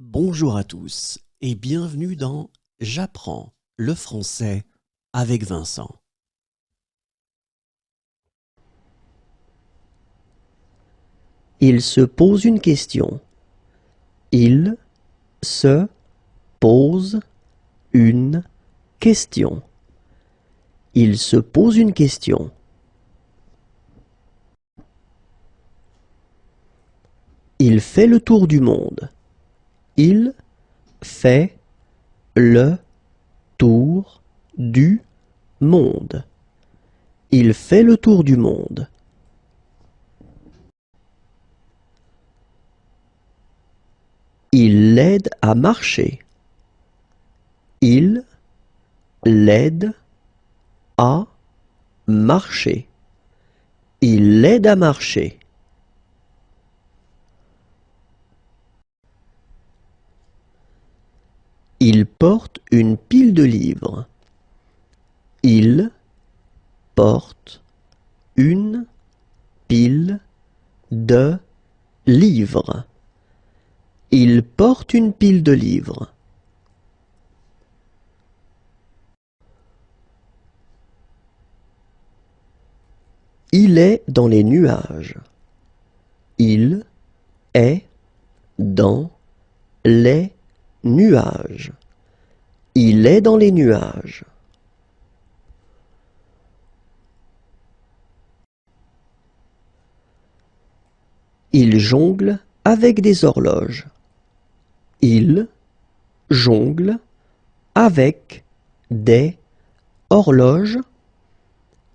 Bonjour à tous et bienvenue dans J'apprends le français avec Vincent. Il se pose une question. Il se pose une question. Il se pose une question. Il fait le tour du monde. Il fait le tour du monde. Il fait le tour du monde. Il l'aide à marcher. Il l'aide à marcher. Il l'aide à marcher. Il porte une pile de livres. Il porte une pile de livres. Il porte une pile de livres. Il est dans les nuages. Il est dans les nuages. Il est dans les nuages. Il jongle avec des horloges. Il jongle avec des horloges.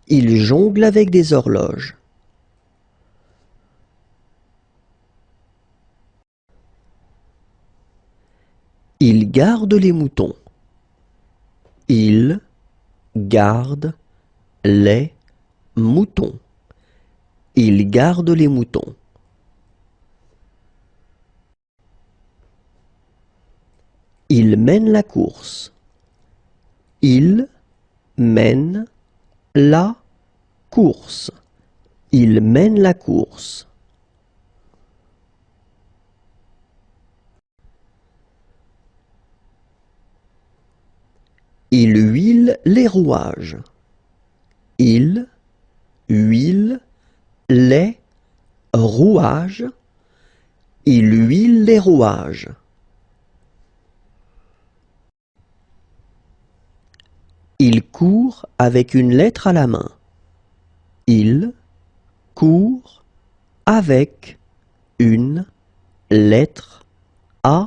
Il jongle avec des horloges. Il garde les moutons. Il garde les moutons. Il garde les moutons. Il mène la course. Il mène la course. Il mène la course. Il huile les rouages. Il huile les rouages. Il huile les rouages. Il court avec une lettre à la main. Il court avec une lettre à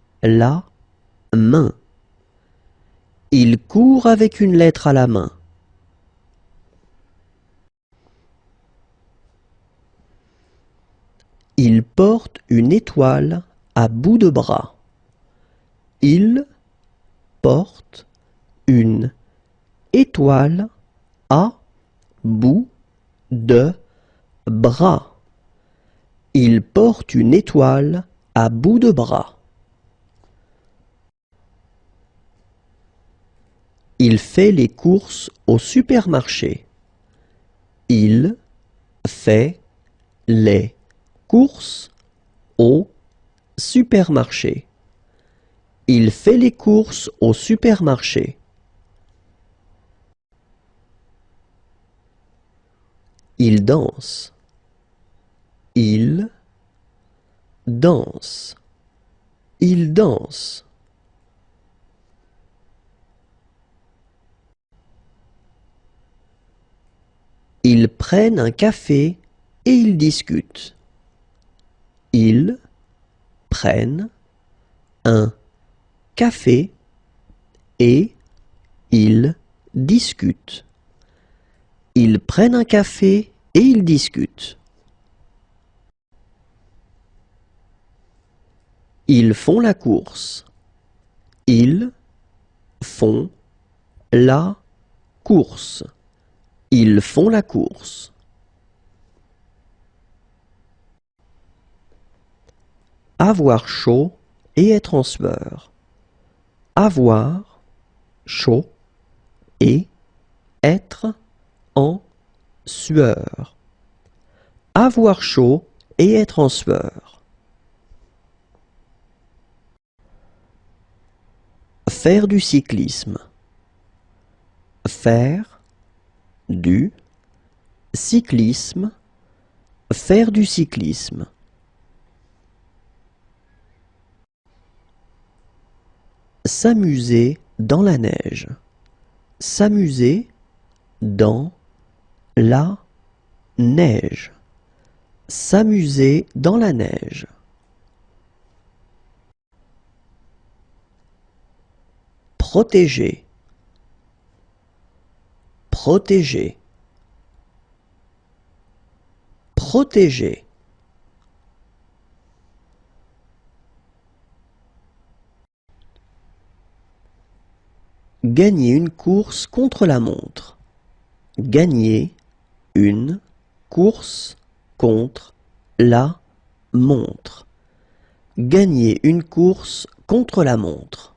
la main. Il court avec une lettre à la main. Il porte une étoile à bout de bras. Il porte une étoile à bout de bras. Il porte une étoile à bout de bras. Il fait les courses au supermarché. Il fait les courses au supermarché. Il fait les courses au supermarché. Il danse. Il danse. Il danse. Ils prennent un café et ils discutent. Ils prennent un café et ils discutent. Ils prennent un café et ils discutent. Ils font la course. Ils font la course. Ils font la course. Avoir chaud et être en sueur. Avoir chaud et être en sueur. Avoir chaud et être en sueur. Faire du cyclisme. Faire du cyclisme. Faire du cyclisme. S'amuser dans la neige. S'amuser dans la neige. S'amuser dans la neige. Protéger. Protéger. Protéger. Gagner une course contre la montre. Gagner une course contre la montre. Gagner une course contre la montre.